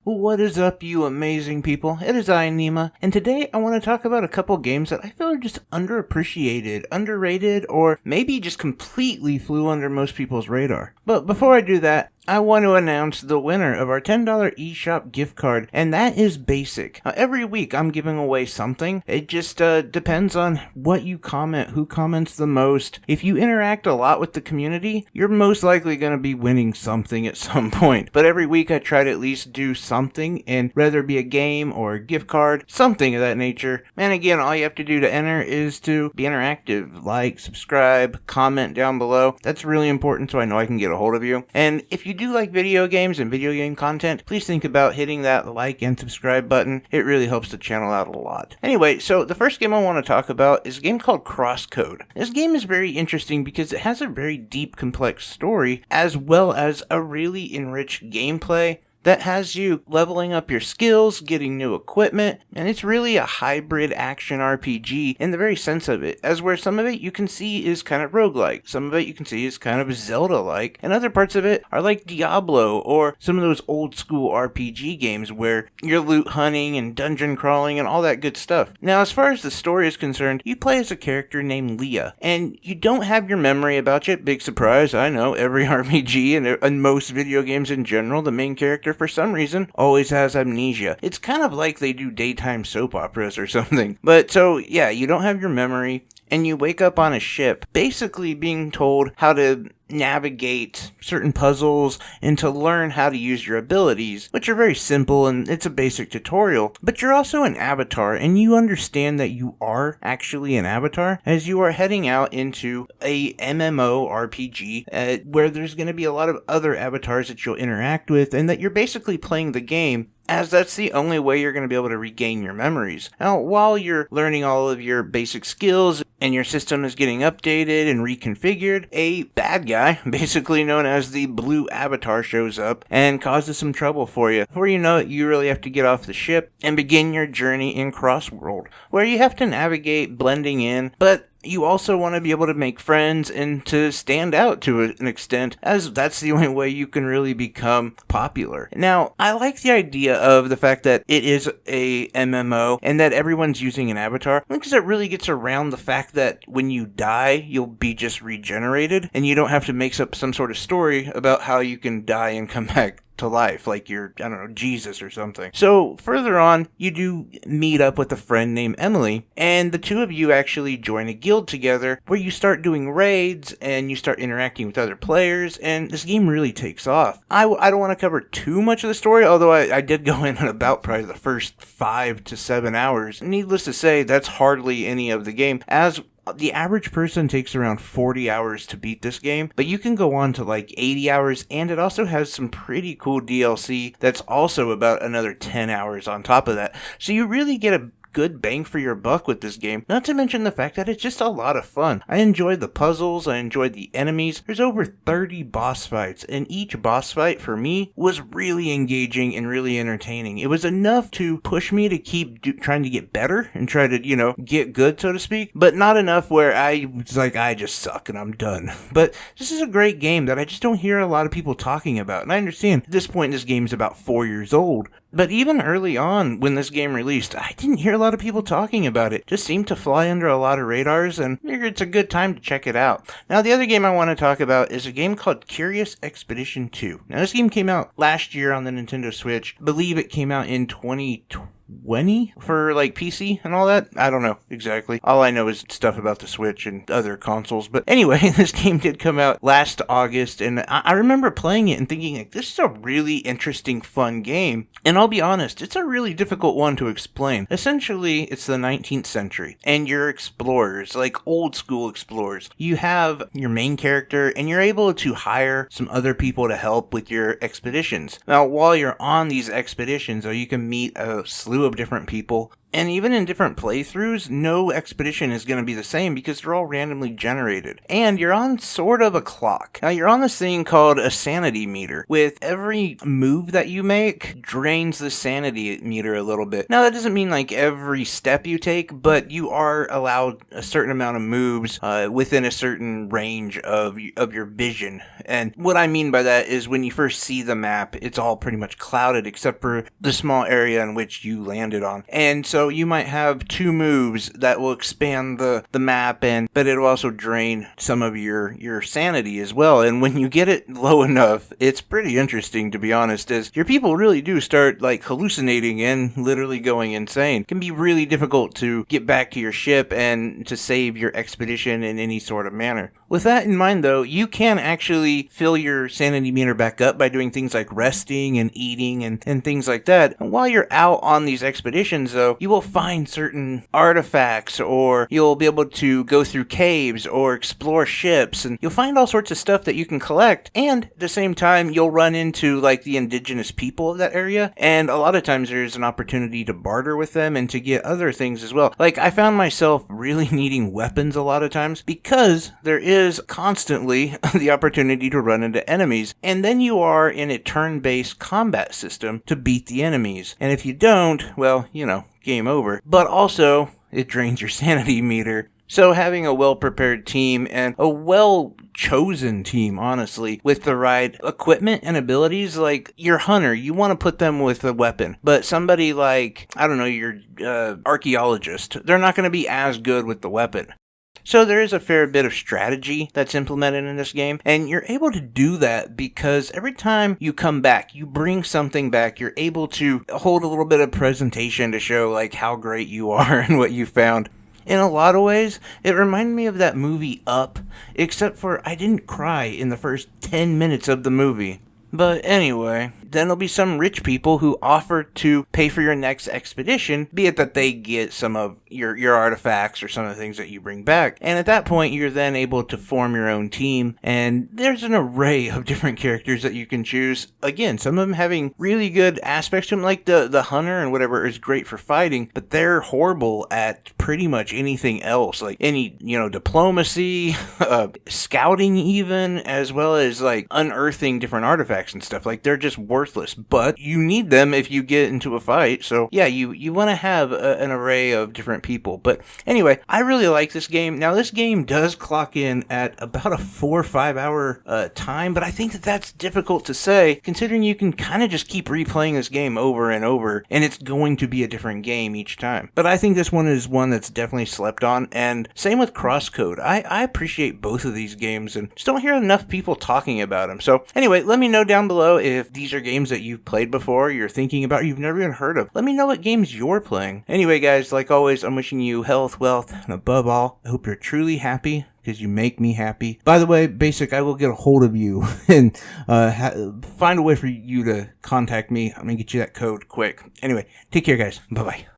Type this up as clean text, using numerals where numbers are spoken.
What is up, you amazing people? It is I, Nima, and today I want to talk about a couple games that I feel are just underappreciated, underrated, or maybe just completely flew under most people's radar. But before I do that, I want to announce the winner of our $10 eShop gift card, and that is Basic. Every week I'm giving away something. It just depends on what you comment, who comments the most. If you interact a lot with the community, you're most likely going to be winning something at some point. But every week I try to at least do something, and whether it be a game or a gift card, something of that nature. And again, all you have to do to enter is to be interactive. Like, subscribe, comment down below. That's really important so I know I can get a hold of you. And if you do like video games and video game content, please think about hitting that like and subscribe button. It really helps the channel out a lot. Anyway, so the first game I want to talk about is a game called Crosscode. This game is very interesting because it has a very deep, complex story, as well as a really enriched gameplay that has you leveling up your skills, getting new equipment, and it's really a hybrid action RPG in the very sense of it, as where some of it you can see is kind of roguelike, some of it you can see is kind of Zelda-like, and other parts of it are like Diablo or some of those old school RPG games where you're loot hunting and dungeon crawling and all that good stuff. Now, as far as the story is concerned, you play as a character named Leah, and you don't have your memory about you. Big surprise, I know, every RPG and most video games in general, the main character for some reason always has amnesia. It's kind of like they do daytime soap operas or something. But so yeah, you don't have your memory and you wake up on a ship basically being told how to navigate certain puzzles and to learn how to use your abilities, which are very simple and it's a basic tutorial. But you're also an avatar and you understand that you are actually an avatar as you are heading out into a MMORPG where there's going to be a lot of other avatars that you'll interact with and that you're basically playing the game, as that's the only way you're going to be able to regain your memories. Now, while you're learning all of your basic skills and your system is getting updated and reconfigured, a bad guy, basically known as the Blue Avatar, shows up and causes some trouble for you. Before you know it, you really have to get off the ship and begin your journey in Crossworld, where you have to navigate blending in, but you also want to be able to make friends and to stand out to an extent, as that's the only way you can really become popular. Now, I like the idea of the fact that it is a MMO and that everyone's using an avatar, because it really gets around the fact that when you die, you'll be just regenerated, and you don't have to make up some sort of story about how you can die and come back to life, like you're, I don't know, Jesus or something. So further on, you do meet up with a friend named Emily, and the two of you actually join a guild together where you start doing raids and you start interacting with other players, and this game really takes off. I don't want to cover too much of the story, although I did go in at about probably the first 5 to 7 hours. Needless to say, that's hardly any of the game, as the average person takes around 40 hours to beat this game, but you can go on to like 80 hours, and it also has some pretty cool DLC that's also about another 10 hours on top of that. So you really get a good bang for your buck with this game, not to mention the fact that it's just a lot of fun. I enjoyed the puzzles, I enjoyed the enemies. There's over 30 boss fights, and each boss fight for me was really engaging and really entertaining. It was enough to push me to keep trying to get better and try to, get good, so to speak, but not enough where I was like, I just suck and I'm done. But this is a great game that I just don't hear a lot of people talking about, and I understand at this point this game is about 4 years old, but even early on when this game released, I didn't hear a lot of people talking about it. Just seemed to fly under a lot of radars, and I figured it's a good time to check it out. Now, the other game I want to talk about is a game called Curious Expedition 2. Now, this game came out last year on the Nintendo Switch. I believe it came out in 2020 for like PC and all that. I don't know exactly. All I know is stuff about the Switch and other consoles. But anyway, this game did come out last August, and I remember playing it and thinking, like, this is a really interesting, fun game. And I'll be honest, it's a really difficult one to explain. Essentially, it's the 19th century, and you're explorers, like old school explorers. You have your main character, and you're able to hire some other people to help with your expeditions. Now, while you're on these expeditions, you can meet a slew of different people And even in different playthroughs, no expedition is going to be the same because they're all randomly generated. And you're on sort of a clock. Now, you're on this thing called a sanity meter. With every move that you make, drains the sanity meter a little bit. Now, that doesn't mean like every step you take, but you are allowed a certain amount of moves within a certain range of your vision. And what I mean by that is when you first see the map, it's all pretty much clouded except for the small area in which you landed on. And so you might have two moves that will expand the map, but it'll also drain some of your sanity as well. And when you get it low enough, it's pretty interesting, to be honest, as your people really do start like hallucinating and literally going insane. It can be really difficult to get back to your ship and to save your expedition in any sort of manner. With that in mind, though, you can actually fill your sanity meter back up by doing things like resting and eating and things like that. And while you're out on these expeditions, though, you will find certain artifacts, or you'll be able to go through caves or explore ships, and you'll find all sorts of stuff that you can collect. And at the same time, you'll run into like the indigenous people of that area, and a lot of times there's an opportunity to barter with them and to get other things as well. Like, I found myself really needing weapons a lot of times because there is constantly the opportunity to run into enemies, and then you are in a turn-based combat system to beat the enemies. And if you don't, well, game over. But also, it drains your sanity meter. So having a well-prepared team and a well-chosen team, honestly, with the right equipment and abilities, like your hunter, you want to put them with a weapon. But somebody like, I don't know, your archaeologist, they're not going to be as good with the weapon. So there is a fair bit of strategy that's implemented in this game, and you're able to do that because every time you come back, you bring something back, you're able to hold a little bit of presentation to show like how great you are and what you found. In a lot of ways, it reminded me of that movie Up, except for I didn't cry in the first 10 minutes of the movie. But anyway, then there'll be some rich people who offer to pay for your next expedition, be it that they get some of your artifacts or some of the things that you bring back. And at that point, you're then able to form your own team, and there's an array of different characters that you can choose. Again, some of them having really good aspects to them, like the hunter and whatever is great for fighting, but they're horrible at pretty much anything else, like any, diplomacy, scouting even, as well as like unearthing different artifacts and stuff. Like, they're just worthless, but you need them if you get into a fight. So yeah, you want to have an array of different people. But anyway, I really like this game. Now, this game does clock in at about a 4 or 5 hour time, but I think that's difficult to say, considering you can kind of just keep replaying this game over and over, and it's going to be a different game each time. But I think this one is one that's definitely slept on, and same with Crosscode. I appreciate both of these games, and just don't hear enough people talking about them. So anyway, let me know down below if these are games that you've played before, you're thinking about, you've never even heard of. Let me know what games you're playing. Anyway, guys, like always, I'm wishing you health, wealth, and above all, I hope you're truly happy, because you make me happy. By the way, Basic, I will get a hold of you and find a way for you to contact me. I'm going to get you that code quick. Anyway, take care, guys. Bye-bye.